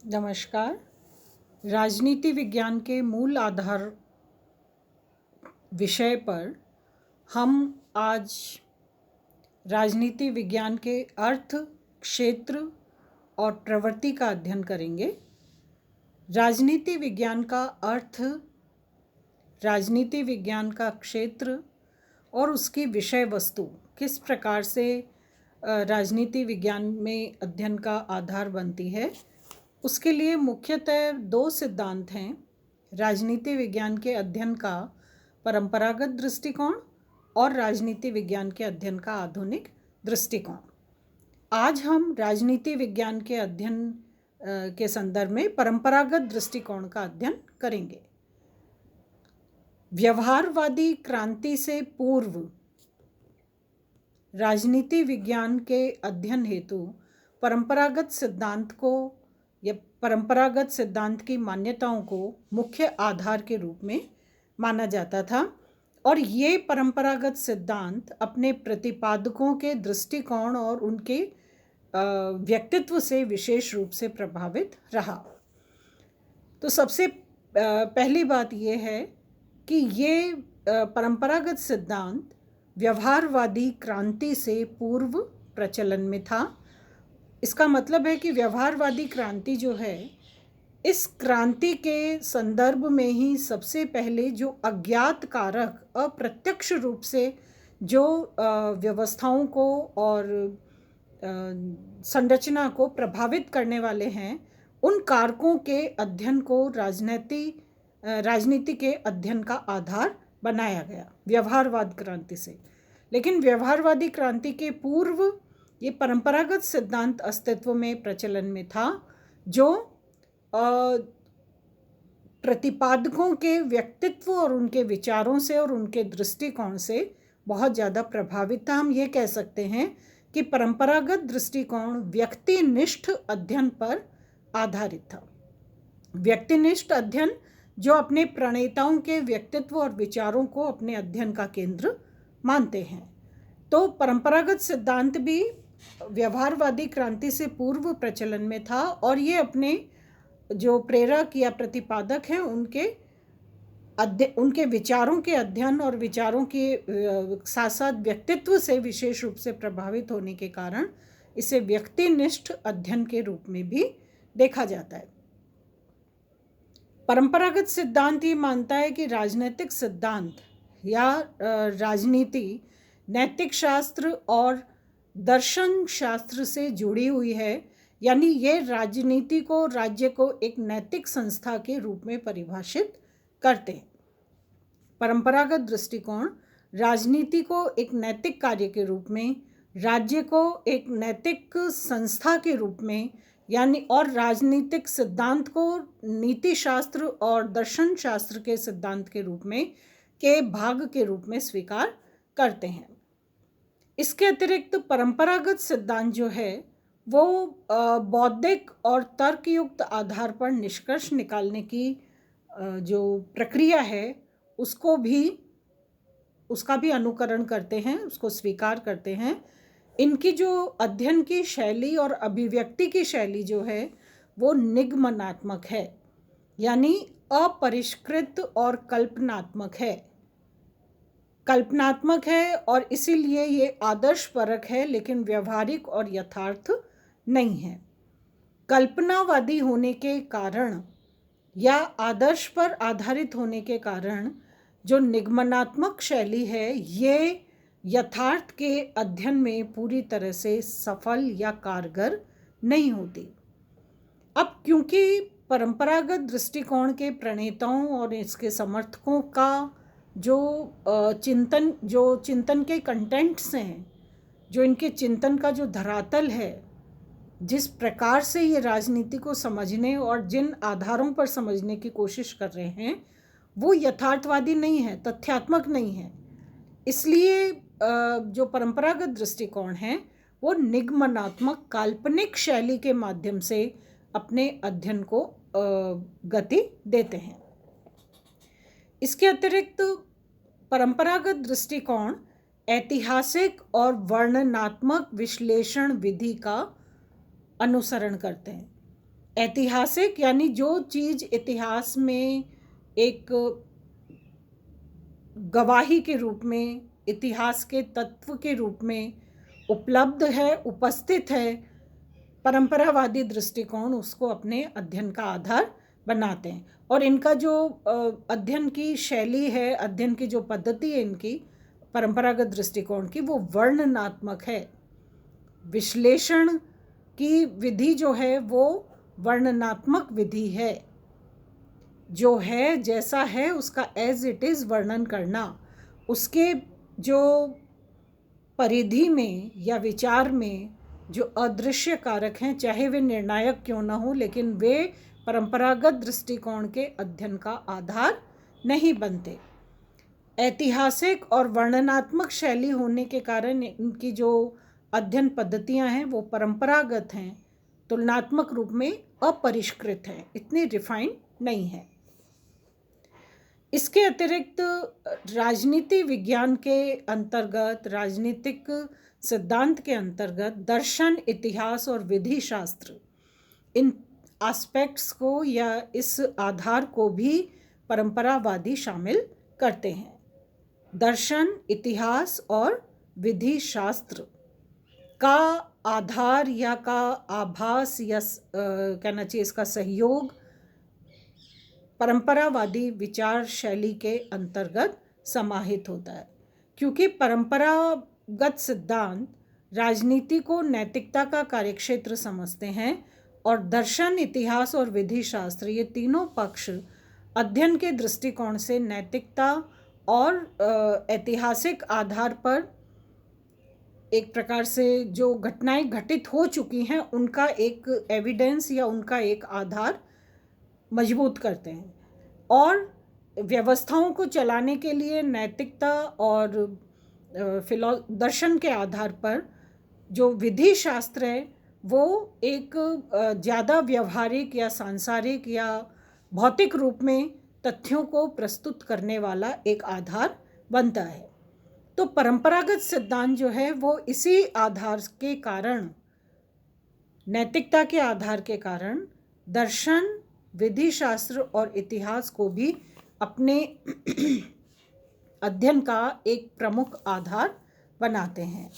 नमस्कार। राजनीति विज्ञान के मूल आधार विषय पर हम आज राजनीति विज्ञान के अर्थ, क्षेत्र और प्रवृत्ति का अध्ययन करेंगे। राजनीति विज्ञान का अर्थ, राजनीति विज्ञान का क्षेत्र और उसकी विषय वस्तु किस प्रकार से राजनीति विज्ञान में अध्ययन का आधार बनती है, उसके लिए मुख्यतः दो सिद्धांत हैं। राजनीति विज्ञान के अध्ययन का परंपरागत दृष्टिकोण और राजनीति विज्ञान के अध्ययन का आधुनिक दृष्टिकोण। आज हम राजनीति विज्ञान के अध्ययन के संदर्भ में परंपरागत दृष्टिकोण का अध्ययन करेंगे। व्यवहारवादी क्रांति से पूर्व राजनीति विज्ञान के अध्ययन हेतु परंपरागत सिद्धांत को या परंपरागत सिद्धांत की मान्यताओं को मुख्य आधार के रूप में माना जाता था और ये परंपरागत सिद्धांत अपने प्रतिपादकों के दृष्टिकोण और उनके व्यक्तित्व से विशेष रूप से प्रभावित रहा। तो सबसे पहली बात ये है कि ये परंपरागत सिद्धांत व्यवहारवादी क्रांति से पूर्व प्रचलन में था। इसका मतलब है कि व्यवहारवादी क्रांति जो है, इस क्रांति के संदर्भ में ही सबसे पहले जो अज्ञात कारक अप्रत्यक्ष रूप से जो व्यवस्थाओं को और संरचना को प्रभावित करने वाले हैं, उन कारकों के अध्ययन को राजनीति के अध्ययन का आधार बनाया गया व्यवहारवाद क्रांति से। लेकिन व्यवहारवादी क्रांति के पूर्व ये परंपरागत सिद्धांत अस्तित्व में प्रचलन में था, जो प्रतिपादकों के व्यक्तित्व और उनके विचारों से और उनके दृष्टिकोण से बहुत ज़्यादा प्रभावित था। हम ये कह सकते हैं कि परंपरागत दृष्टिकोण व्यक्तिनिष्ठ अध्ययन पर आधारित था। व्यक्तिनिष्ठ अध्ययन जो अपने प्रणेताओं के व्यक्तित्व और विचारों को अपने अध्ययन का केंद्र मानते हैं। तो परंपरागत सिद्धांत भी व्यवहारवादी क्रांति से पूर्व प्रचलन में था और ये अपने जो प्रेरक या प्रतिपादक हैं उनके विचारों के अध्ययन और विचारों के साथ साथ व्यक्तित्व से विशेष रूप से प्रभावित होने के कारण इसे व्यक्तिनिष्ठ अध्ययन के रूप में भी देखा जाता है। परंपरागत सिद्धांत ये मानता है कि राजनीतिक सिद्धांत या राजनीति नैतिक शास्त्र और दर्शन शास्त्र से जुड़ी हुई है, यानी ये राजनीति को, राज्य को एक नैतिक संस्था के रूप में परिभाषित करते हैं। परंपरागत दृष्टिकोण राजनीति को एक नैतिक कार्य के रूप में, राज्य को एक नैतिक संस्था के रूप में, यानी और राजनीतिक सिद्धांत को नीति शास्त्र और दर्शन शास्त्र के सिद्धांत के रूप में के भाग के रूप में स्वीकार करते हैं। इसके अतिरिक्त परंपरागत सिद्धांत जो है वो बौद्धिक और तर्कयुक्त आधार पर निष्कर्ष निकालने की जो प्रक्रिया है उसका भी अनुकरण करते हैं, उसको स्वीकार करते हैं। इनकी जो अध्ययन की शैली और अभिव्यक्ति की शैली जो है वो निगमनात्मक है, यानी अपरिष्कृत और कल्पनात्मक है और इसीलिए ये आदर्शपरक है, लेकिन व्यवहारिक और यथार्थ नहीं है। कल्पनावादी होने के कारण या आदर्श पर आधारित होने के कारण जो निगमनात्मक शैली है, ये यथार्थ के अध्ययन में पूरी तरह से सफल या कारगर नहीं होती। अब क्योंकि परंपरागत दृष्टिकोण के प्रणेताओं और इसके समर्थकों का जो चिंतन के कंटेंट्स हैं, जो इनके चिंतन का जो धरातल है, जिस प्रकार से ये राजनीति को समझने और जिन आधारों पर समझने की कोशिश कर रहे हैं, वो यथार्थवादी नहीं है, तथ्यात्मक नहीं है। इसलिए जो परंपरागत दृष्टिकोण है वो निगमनात्मक काल्पनिक शैली के माध्यम से अपने अध्ययन को गति देते हैं। इसके अतिरिक्त परंपरागत दृष्टिकोण ऐतिहासिक और वर्णनात्मक विश्लेषण विधि का अनुसरण करते हैं। ऐतिहासिक यानी जो चीज़ इतिहास में एक गवाही के रूप में, इतिहास के तत्व के रूप में उपलब्ध है, उपस्थित है, परंपरावादी दृष्टिकोण उसको अपने अध्ययन का आधार बनाते हैं। और इनका जो अध्ययन की शैली है, अध्ययन की जो पद्धति है इनकी परंपरागत दृष्टिकोण की, वो वर्णनात्मक है। विश्लेषण की विधि जो है वो वर्णनात्मक विधि है। जो है जैसा है उसका एज इट इज़ वर्णन करना, उसके जो परिधि में या विचार में जो अदृश्य कारक हैं, चाहे वे निर्णायक क्यों न हो, लेकिन वे परंपरागत दृष्टिकोण के अध्ययन का आधार नहीं बनते। ऐतिहासिक और वर्णनात्मक शैली होने के कारण इनकी जो अध्ययन पद्धतियां हैं वो परंपरागत हैं, तुलनात्मक रूप में अपरिष्कृत हैं, इतनी रिफाइंड नहीं है। इसके अतिरिक्त राजनीति विज्ञान के अंतर्गत, राजनीतिक सिद्धांत के अंतर्गत दर्शन, इतिहास और विधि शास्त्र, इन एस्पेक्ट्स को या इस आधार को भी परंपरावादी शामिल करते हैं। दर्शन, इतिहास और विधि शास्त्र का आधार या का आभास या कहना चाहिए इसका सहयोग परंपरावादी विचार शैली के अंतर्गत समाहित होता है, क्योंकि परंपरागत सिद्धांत राजनीति को नैतिकता का कार्यक्षेत्र समझते हैं और दर्शन, इतिहास और विधि शास्त्र, ये तीनों पक्ष अध्ययन के दृष्टिकोण से नैतिकता और ऐतिहासिक आधार पर एक प्रकार से जो घटनाएं घटित हो चुकी हैं उनका एक एविडेंस या उनका एक आधार मजबूत करते हैं, और व्यवस्थाओं को चलाने के लिए नैतिकता और दर्शन के आधार पर जो विधि शास्त्र है वो एक ज़्यादा व्यवहारिक या सांसारिक या भौतिक रूप में तथ्यों को प्रस्तुत करने वाला एक आधार बनता है। तो परंपरागत सिद्धांत जो है वो इसी आधार के कारण, नैतिकता के आधार के कारण दर्शन, विधि शास्त्र और इतिहास को भी अपने अध्ययन का एक प्रमुख आधार बनाते हैं।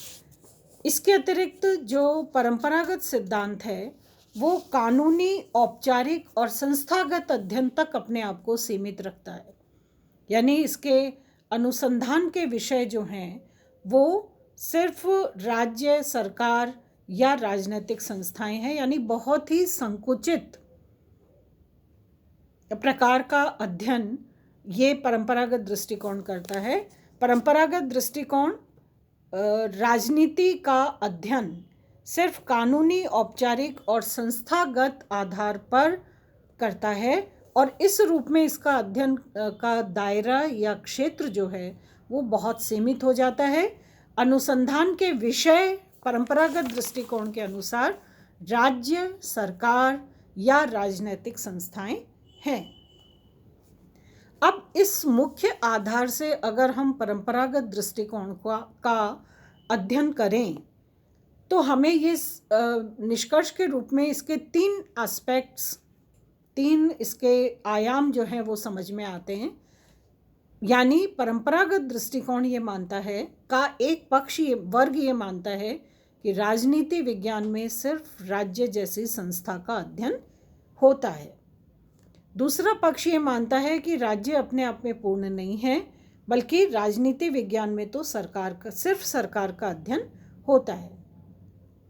इसके अतिरिक्त जो परंपरागत सिद्धांत है वो कानूनी, औपचारिक और संस्थागत अध्ययन तक अपने आप को सीमित रखता है, यानी इसके अनुसंधान के विषय जो हैं वो सिर्फ राज्य, सरकार या राजनीतिक संस्थाएं हैं, यानी बहुत ही संकुचित प्रकार का अध्ययन ये परंपरागत दृष्टिकोण करता है। परंपरागत दृष्टिकोण राजनीति का अध्ययन सिर्फ कानूनी, औपचारिक और संस्थागत आधार पर करता है, और इस रूप में इसका अध्ययन का दायरा या क्षेत्र जो है वो बहुत सीमित हो जाता है। अनुसंधान के विषय परंपरागत दृष्टिकोण के अनुसार राज्य, सरकार या राजनीतिक संस्थाएं हैं। अब इस मुख्य आधार से अगर हम परंपरागत दृष्टिकोण का अध्ययन करें तो हमें ये निष्कर्ष के रूप में इसके तीन एस्पेक्ट्स, तीन इसके आयाम जो हैं वो समझ में आते हैं। यानी परंपरागत दृष्टिकोण ये मानता है, का एक पक्ष ये वर्ग ये मानता है कि राजनीति विज्ञान में सिर्फ राज्य जैसी संस्था का अध्ययन होता है। दूसरा पक्ष ये मानता है कि राज्य अपने आप में पूर्ण नहीं है, बल्कि राजनीति विज्ञान में तो सिर्फ सरकार का अध्ययन होता है।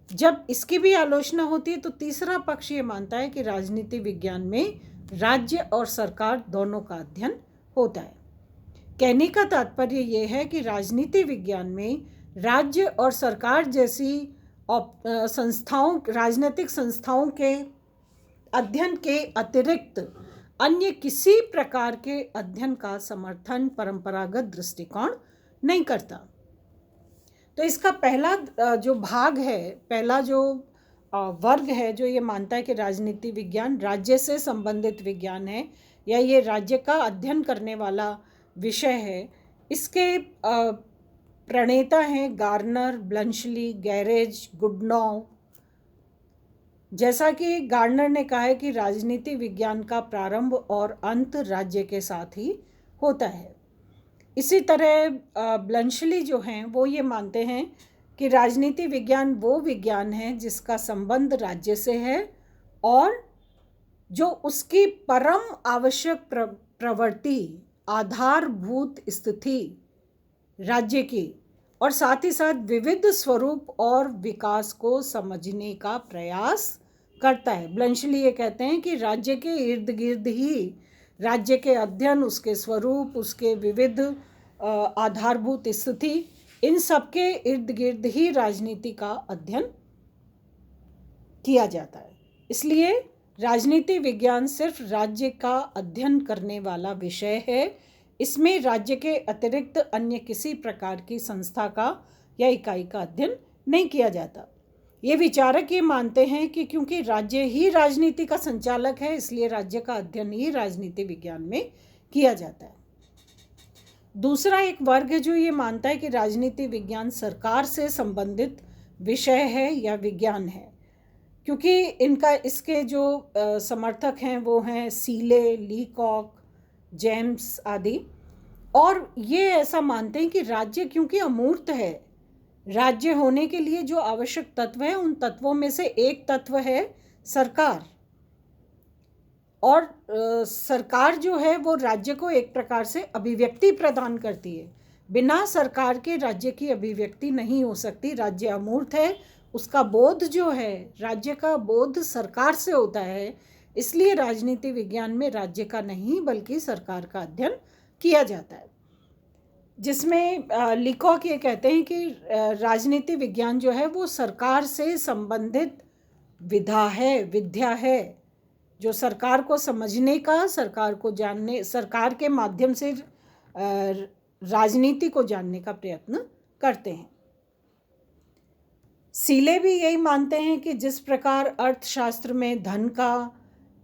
जब इसकी भी आलोचना होती है तो तीसरा पक्ष ये मानता है कि राजनीति विज्ञान में राज्य और सरकार दोनों का अध्ययन होता है। कहने का तात्पर्य ये है कि राजनीति विज्ञान में राज्य और सरकार जैसी संस्थाओं, राजनीतिक संस्थाओं के अध्ययन के अतिरिक्त अन्य किसी प्रकार के अध्ययन का समर्थन परंपरागत दृष्टिकोण नहीं करता। तो इसका पहला जो भाग है, पहला जो वर्ग है जो ये मानता है कि राजनीति विज्ञान राज्य से संबंधित विज्ञान है या ये राज्य का अध्ययन करने वाला विषय है, इसके प्रणेता हैं गार्नर, ब्लंशली, गैरेज, गुडनॉव, जैसा कि गार्डनर ने कहा है कि राजनीति विज्ञान का प्रारंभ और अंत राज्य के साथ ही होता है। इसी तरह ब्लंशली जो हैं वो ये मानते हैं कि राजनीति विज्ञान वो विज्ञान है जिसका संबंध राज्य से है और जो उसकी परम आवश्यक प्रवृत्ति, आधारभूत स्थिति राज्य की और साथ ही साथ विविध स्वरूप और विकास को समझने का प्रयास करता है। ब्लंशली ये कहते हैं कि राज्य के इर्द गिर्द ही राज्य के अध्ययन, उसके स्वरूप, उसके विविध आधारभूत स्थिति, इन सब के इर्द गिर्द ही राजनीति का अध्ययन किया जाता है। इसलिए राजनीति विज्ञान सिर्फ राज्य का अध्ययन करने वाला विषय है। इसमें राज्य के अतिरिक्त अन्य किसी प्रकार की संस्था का या इकाई का अध्ययन नहीं किया जाता। ये विचारक ये मानते हैं कि क्योंकि राज्य ही राजनीति का संचालक है, इसलिए राज्य का अध्ययन ही राजनीति विज्ञान में किया जाता है। दूसरा एक वर्ग है जो ये मानता है कि राजनीति विज्ञान सरकार से संबंधित विषय है या विज्ञान है, क्योंकि इसके जो समर्थक हैं वो हैं सीले, लीकॉक, जेम्स आदि। और ये ऐसा मानते हैं कि राज्य क्योंकि अमूर्त है, राज्य होने के लिए जो आवश्यक तत्व है उन तत्वों में से एक तत्व है सरकार। और सरकार जो है वो राज्य को एक प्रकार से अभिव्यक्ति प्रदान करती है। बिना सरकार के राज्य की अभिव्यक्ति नहीं हो सकती। राज्य अमूर्त है, उसका बोध जो है, राज्य का बोध सरकार से होता है। इसलिए राजनीति विज्ञान में राज्य का नहीं बल्कि सरकार का अध्ययन किया जाता है, जिसमें लीकॉक ये कहते हैं कि राजनीति विज्ञान जो है वो सरकार से संबंधित विद्या है, जो सरकार को समझने का, सरकार को जानने, सरकार के माध्यम से राजनीति को जानने का प्रयत्न करते हैं। सीले भी यही मानते हैं कि जिस प्रकार अर्थशास्त्र में धन का,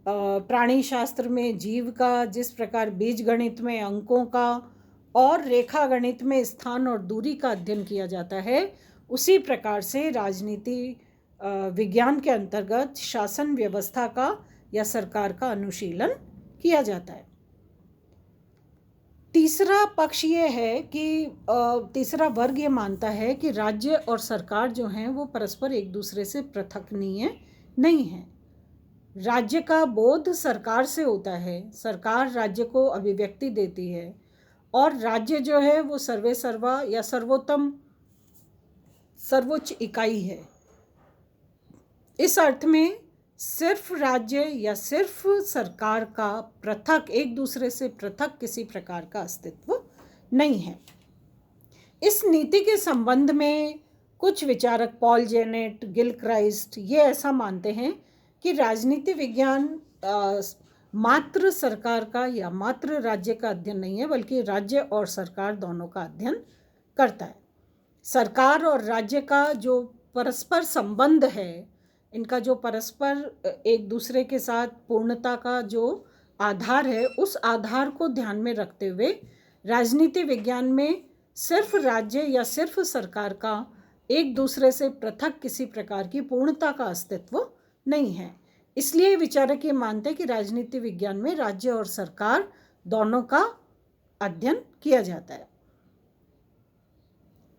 प्राणी शास्त्र में जीव का, जिस प्रकार बीजगणित में अंकों का और रेखा गणित में स्थान और दूरी का अध्ययन किया जाता है, उसी प्रकार से राजनीति विज्ञान के अंतर्गत शासन व्यवस्था का या सरकार का अनुशीलन किया जाता है। तीसरा पक्ष ये है कि तीसरा वर्ग ये मानता है कि राज्य और सरकार जो हैं वो परस्पर एक दूसरे से पृथकनीय नहीं है। राज्य का बोध सरकार से होता है, सरकार राज्य को अभिव्यक्ति देती है और राज्य जो है वो सर्वे सर्वा या सर्वोत्तम, सर्वोच्च इकाई है। इस अर्थ में सिर्फ राज्य या सिर्फ सरकार का पृथक, एक दूसरे से पृथक किसी प्रकार का अस्तित्व नहीं है। इस नीति के संबंध में कुछ विचारक, पॉल जेनेट, गिलक्राइस्ट, ये ऐसा मानते हैं कि राजनीति विज्ञान मात्र सरकार का या मात्र राज्य का अध्ययन नहीं है, बल्कि राज्य और सरकार दोनों का अध्ययन करता है। सरकार और राज्य का जो परस्पर संबंध है, इनका जो परस्पर एक दूसरे के साथ पूर्णता का जो आधार है, उस आधार को ध्यान में रखते हुए राजनीति विज्ञान में सिर्फ राज्य या सिर्फ सरकार का एक दूसरे से पृथक किसी प्रकार की पूर्णता का अस्तित्व नहीं है। इसलिए विचारक ये मानते हैं कि राजनीति विज्ञान में राज्य और सरकार दोनों का अध्ययन किया जाता है।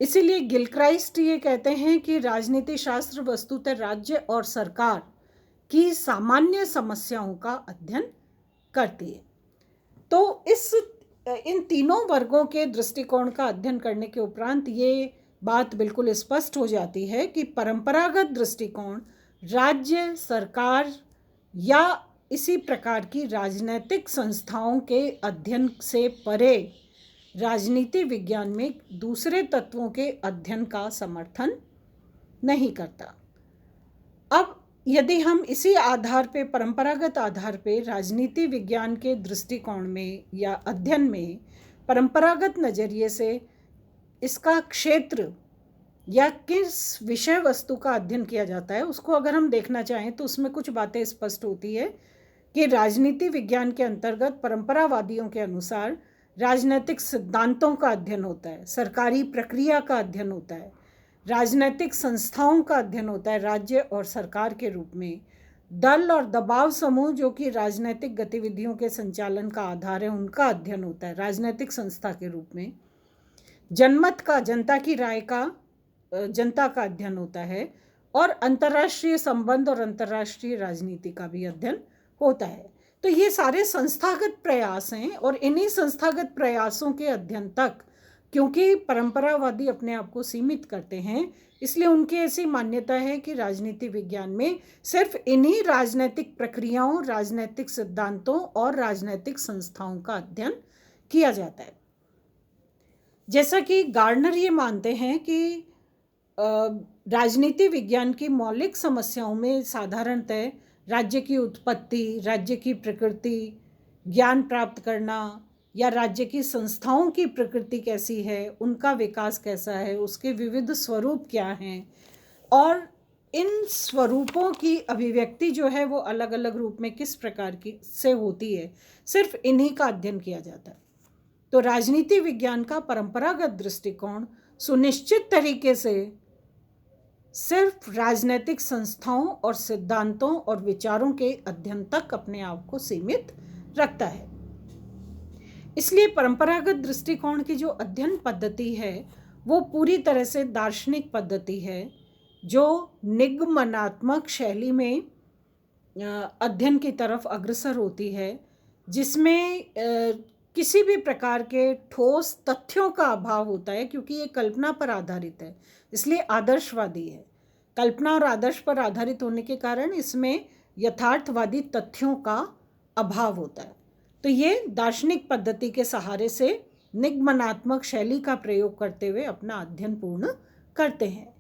इसीलिए गिलक्राइस्ट ये कहते हैं कि राजनीति शास्त्र वस्तुतः राज्य और सरकार की सामान्य समस्याओं का अध्ययन करती है। तो इन तीनों वर्गों के दृष्टिकोण का अध्ययन करने के उपरांत ये बात बिल्कुल स्पष्ट हो जाती है कि परंपरागत दृष्टिकोण राज्य, सरकार या इसी प्रकार की राजनीतिक संस्थाओं के अध्ययन से परे राजनीति विज्ञान में दूसरे तत्वों के अध्ययन का समर्थन नहीं करता। अब यदि हम इसी आधार पे, परंपरागत आधार पे राजनीति विज्ञान के दृष्टिकोण में या अध्ययन में परंपरागत नज़रिए से इसका क्षेत्र या किस विषय वस्तु का अध्ययन किया जाता है, उसको अगर हम देखना चाहें तो उसमें कुछ बातें स्पष्ट होती है कि राजनीति विज्ञान के अंतर्गत परंपरावादियों के अनुसार राजनीतिक सिद्धांतों का अध्ययन होता है, सरकारी प्रक्रिया का अध्ययन होता है, राजनीतिक संस्थाओं का अध्ययन होता है राज्य और सरकार के रूप में, दल और दबाव समूह जो कि राजनीतिक गतिविधियों के संचालन का आधार है, उनका अध्ययन होता है राजनीतिक संस्था के रूप में। जनमत का, जनता की राय का, जनता का अध्ययन होता है। और अंतर्राष्ट्रीय संबंध और अंतर्राष्ट्रीय राजनीति का भी अध्ययन होता है। तो ये सारे संस्थागत प्रयास हैं और इन्हीं संस्थागत प्रयासों के अध्ययन तक, क्योंकि परंपरावादी अपने आप को सीमित करते हैं, इसलिए उनकी ऐसी मान्यता है कि राजनीति विज्ञान में सिर्फ इन्हीं राजनीतिक प्रक्रियाओं, राजनीतिक सिद्धांतों और राजनीतिक संस्थाओं का अध्ययन किया जाता है। जैसा कि गार्डनर ये मानते हैं कि राजनीति विज्ञान की मौलिक समस्याओं में साधारणतः राज्य की उत्पत्ति, राज्य की प्रकृति, ज्ञान प्राप्त करना, या राज्य की संस्थाओं की प्रकृति कैसी है, उनका विकास कैसा है, उसके विविध स्वरूप क्या हैं, और इन स्वरूपों की अभिव्यक्ति जो है वो अलग अलग रूप में किस प्रकार की से होती है, सिर्फ इन्हीं का अध्ययन किया जाता है। तो राजनीति विज्ञान का परंपरागत दृष्टिकोण सुनिश्चित तरीके से सिर्फ राजनीतिक संस्थाओं और सिद्धांतों और विचारों के अध्ययन तक अपने आप को सीमित रखता है। इसलिए परंपरागत दृष्टिकोण की जो अध्ययन पद्धति है वो पूरी तरह से दार्शनिक पद्धति है, जो निगमनात्मक शैली में अध्ययन की तरफ अग्रसर होती है, जिसमें किसी भी प्रकार के ठोस तथ्यों का अभाव होता है, क्योंकि ये कल्पना पर आधारित है, इसलिए आदर्शवादी है। कल्पना और आदर्श पर आधारित होने के कारण इसमें यथार्थवादी तथ्यों का अभाव होता है। तो ये दार्शनिक पद्धति के सहारे से निगमनात्मक शैली का प्रयोग करते हुए अपना अध्ययन पूर्ण करते हैं।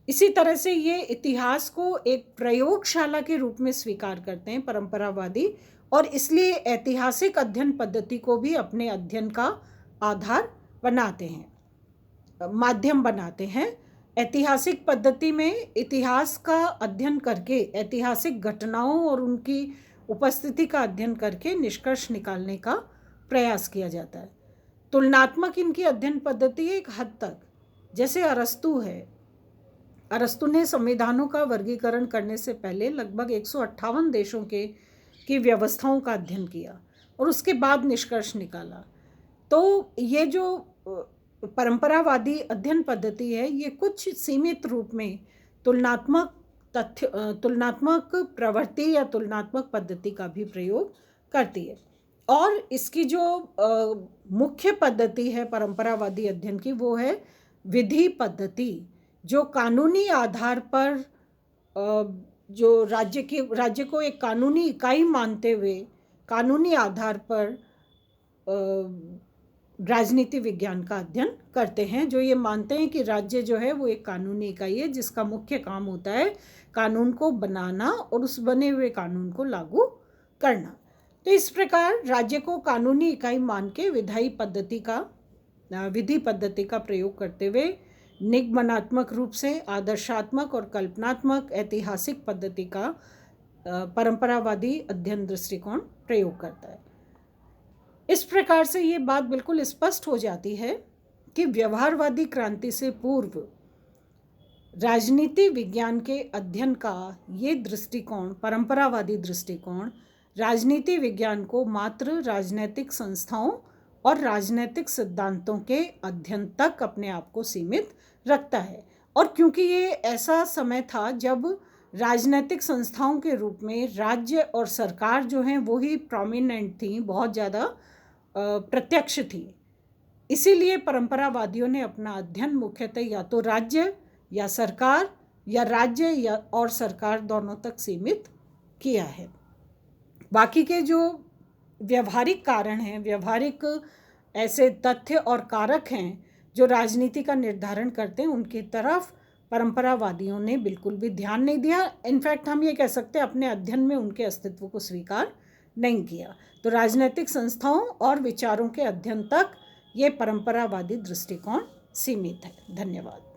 इसी तरह से ये इतिहास को एक प्रयोगशाला के रूप में स्वीकार करते हैं परंपरावादी, और इसलिए ऐतिहासिक अध्ययन पद्धति को भी अपने अध्ययन का आधार बनाते हैं, माध्यम बनाते हैं। ऐतिहासिक पद्धति में इतिहास का अध्ययन करके, ऐतिहासिक घटनाओं और उनकी उपस्थिति का अध्ययन करके निष्कर्ष निकालने का प्रयास किया जाता है। तुलनात्मक इनकी अध्ययन पद्धति एक हद तक, जैसे अरस्तु है, अरस्तु ने संविधानों का वर्गीकरण करने से पहले लगभग 158 देशों की व्यवस्थाओं का अध्ययन किया और उसके बाद निष्कर्ष निकाला। तो ये जो परंपरावादी अध्ययन पद्धति है, ये कुछ सीमित रूप में तुलनात्मक प्रवृत्ति या तुलनात्मक पद्धति का भी प्रयोग करती है। और इसकी जो मुख्य पद्धति है परंपरावादी अध्ययन की, वो है विधि पद्धति, जो कानूनी आधार पर जो राज्य को एक कानूनी इकाई मानते हुए कानूनी आधार पर राजनीति विज्ञान का अध्ययन करते हैं, जो ये मानते हैं कि राज्य जो है वो एक कानूनी इकाई है जिसका मुख्य काम होता है कानून को बनाना और उस बने हुए कानून को लागू करना। तो इस प्रकार राज्य को कानूनी इकाई मान के विधि पद्धति का प्रयोग करते हुए निगमनात्मक रूप से आदर्शात्मक और कल्पनात्मक ऐतिहासिक पद्धति का परंपरावादी अध्ययन दृष्टिकोण प्रयोग करता है। इस प्रकार से ये बात बिल्कुल स्पष्ट हो जाती है कि व्यवहारवादी क्रांति से पूर्व राजनीति विज्ञान के अध्ययन का ये दृष्टिकोण, परंपरावादी दृष्टिकोण, राजनीति विज्ञान को मात्र राजनीतिक संस्थाओं और राजनीतिक सिद्धांतों के अध्ययन तक अपने आप को सीमित रखता है। और क्योंकि ये ऐसा समय था जब राजनीतिक संस्थाओं के रूप में राज्य और सरकार जो हैं वो ही प्रोमिनेंट थी, बहुत ज़्यादा प्रत्यक्ष थी, इसीलिए परंपरावादियों ने अपना अध्ययन मुख्यतः या तो राज्य या सरकार या राज्य या और सरकार दोनों तक सीमित किया है। बाकी के जो व्यवहारिक कारण हैं, व्यवहारिक ऐसे तथ्य और कारक हैं जो राजनीति का निर्धारण करते हैं, उनकी तरफ परंपरावादियों ने बिल्कुल भी ध्यान नहीं दिया। इनफैक्ट हम ये कह सकते हैं अपने अध्ययन में उनके अस्तित्व को स्वीकार नहीं किया। तो राजनीतिक संस्थाओं और विचारों के अध्ययन तक ये परंपरावादी दृष्टिकोण सीमित है। धन्यवाद।